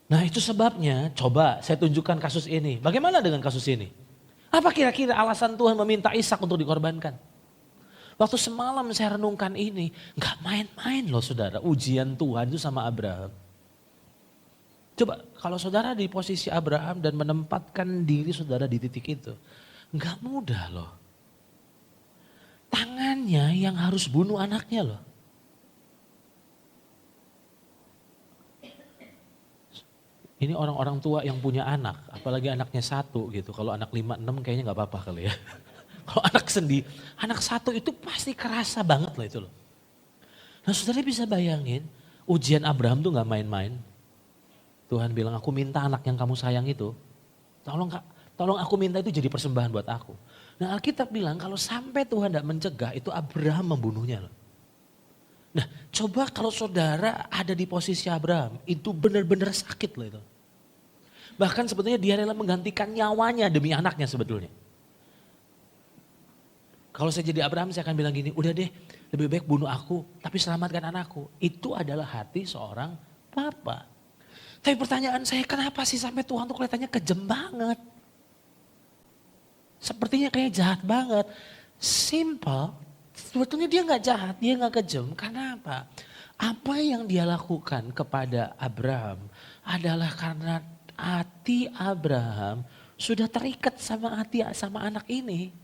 Nah itu sebabnya, coba saya tunjukkan kasus ini. Bagaimana dengan kasus ini? Apa kira-kira alasan Tuhan meminta Ishak untuk dikorbankan? Waktu semalam saya renungkan ini, nggak main-main loh saudara, ujian Tuhan itu sama Abraham. Coba kalau saudara di posisi Abraham dan menempatkan diri saudara di titik itu, nggak mudah loh. Tangannya yang harus bunuh anaknya loh. Ini orang-orang tua yang punya anak, apalagi anaknya satu gitu. Kalau anak 5, 6 kayaknya gak apa-apa kali ya. Kalau anak satu itu pasti kerasa banget loh itu loh. Nah saudara bisa bayangin, ujian Abraham tuh gak main-main. Tuhan bilang, aku minta anak yang kamu sayang itu, tolong aku minta itu jadi persembahan buat aku. Nah Alkitab bilang kalau sampai Tuhan gak mencegah, itu Abraham membunuhnya loh. Nah coba kalau saudara ada di posisi Abraham, itu benar-benar sakit loh itu. Bahkan sebetulnya dia rela menggantikan nyawanya demi anaknya sebetulnya. Kalau saya jadi Abraham saya akan bilang gini, udah deh lebih baik bunuh aku tapi selamatkan anakku. Itu adalah hati seorang papa. Tapi pertanyaan saya kenapa sih sampai Tuhan tuh kelihatannya kejam banget. Sepertinya kayak jahat banget. Simple. Sebetulnya dia gak jahat, dia gak kejam. Karena apa? Apa yang dia lakukan kepada Abraham adalah karena hati Abraham sudah terikat sama anak ini.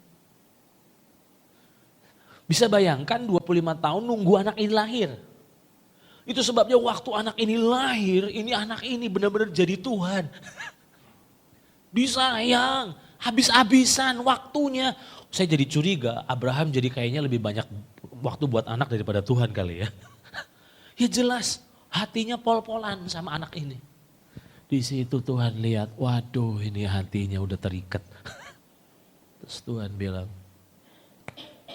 Bisa bayangkan 25 tahun nunggu anak ini lahir. Itu sebabnya waktu anak ini lahir, ini anak ini benar-benar jadi Tuhan. Disayang, habis-habisan waktunya. Saya jadi curiga Abraham jadi kayaknya lebih banyak waktu buat anak daripada Tuhan kali ya. Ya jelas hatinya pol-polan sama anak ini. Di situ Tuhan lihat, waduh ini hatinya udah terikat. Terus Tuhan bilang,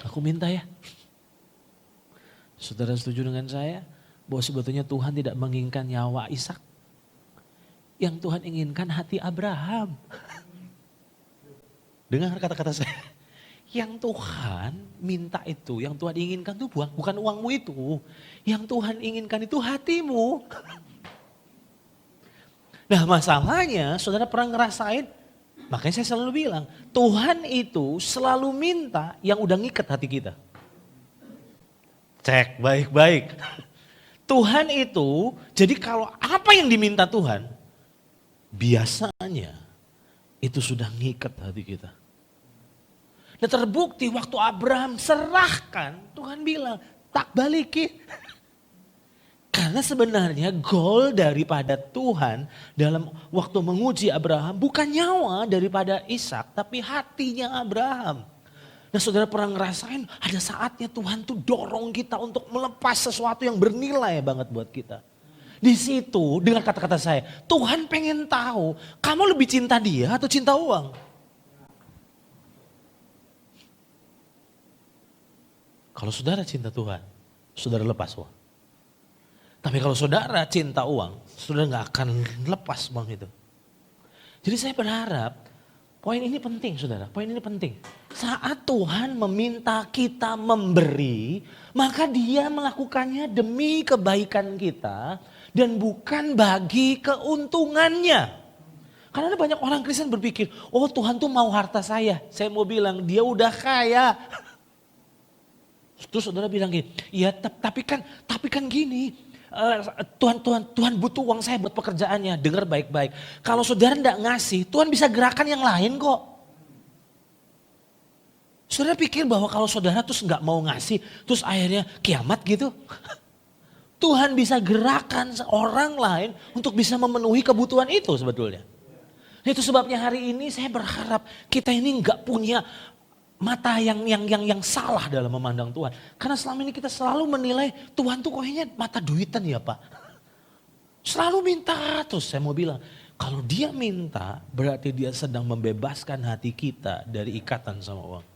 aku minta ya. Saudara setuju dengan saya bahwa sebetulnya Tuhan tidak menginginkan nyawa Ishak. Yang Tuhan inginkan hati Abraham. Dengar kata-kata saya. Yang Tuhan minta itu, yang Tuhan inginkan itu bukan uangmu itu. Yang Tuhan inginkan itu hatimu. Nah masalahnya saudara pernah ngerasain, makanya saya selalu bilang, Tuhan itu selalu minta yang udah ngikat hati kita. Cek baik-baik. Tuhan itu, jadi kalau apa yang diminta Tuhan, biasanya itu sudah ngikat hati kita. Dan terbukti waktu Abraham serahkan, Tuhan bilang, tak balikin. Karena sebenarnya goal daripada Tuhan dalam waktu menguji Abraham bukan nyawa daripada Ishak, tapi hatinya Abraham. Nah saudara pernah ngerasain ada saatnya Tuhan tuh dorong kita untuk melepas sesuatu yang bernilai banget buat kita. Di situ dengan kata-kata saya, Tuhan pengen tahu kamu lebih cinta dia atau cinta uang? Kalau saudara cinta Tuhan, saudara lepas uang. Tapi kalau saudara cinta uang, saudara gak akan lepas uang itu. Jadi saya berharap, poin ini penting saudara, poin ini penting. Saat Tuhan meminta kita memberi, maka dia melakukannya demi kebaikan kita dan bukan bagi keuntungannya. Karena ada banyak orang Kristen berpikir, oh Tuhan tuh mau harta saya. Saya mau bilang, dia udah kaya. Terus saudara bilang gini, ya tapi kan gini, Tuhan butuh uang saya buat pekerjaannya. Dengar baik-baik. Kalau saudara enggak ngasih, Tuhan bisa gerakan yang lain kok. Saudara pikir bahwa kalau saudara terus enggak mau ngasih, terus akhirnya kiamat gitu. Tuhan bisa gerakan orang lain untuk bisa memenuhi kebutuhan itu sebetulnya. Itu sebabnya hari ini saya berharap kita ini enggak punya mata yang salah dalam memandang Tuhan. Karena selama ini kita selalu menilai Tuhan tuh kayaknya mata duitan ya Pak. Selalu minta terus saya mau bilang. Kalau dia minta berarti dia sedang membebaskan hati kita dari ikatan sama uang.